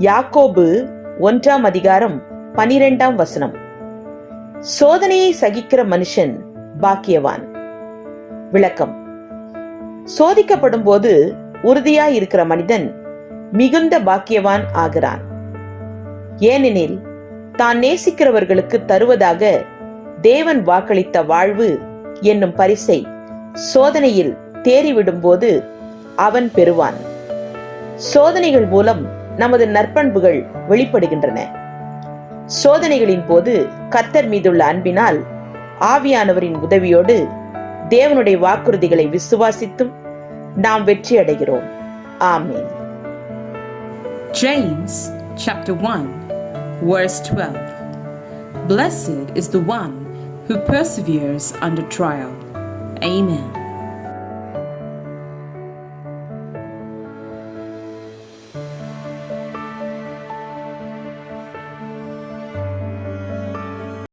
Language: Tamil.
யாக்கோபு 1:12 சோதனையை சகிக்கிற மனுஷன் பாக்கியவான். விளக்கம்: சோதிக்கப்படும் போது உறுதியாய் இருக்கிற மனிதன் மிகுந்த பாக்கியவான் ஆகிறான். ஏனெனில் தான் நேசிக்கிறவர்களுக்கு தருவதாக தேவன் வாக்களித்த வாழ்வு என்னும் பரிசை சோதனையில் தேறிவிடும் போது அவன் பெறுவான். சோதனைகள் மூலம் நமது நற்பண்புகள் வெளிப்படுகின்றன. சோதனைகளின் போது கர்த்தர் மீதுள்ள அன்பினால் ஆவியானவரின் உதவியோடு தேவனுடைய வாக்குறுதிகளை விசுவாசித்தும் நாம் வெற்றி அடைகிறோம். ஆமென். James chapter 1 verse 12. Blessed is the one who perseveres under trial. Amen.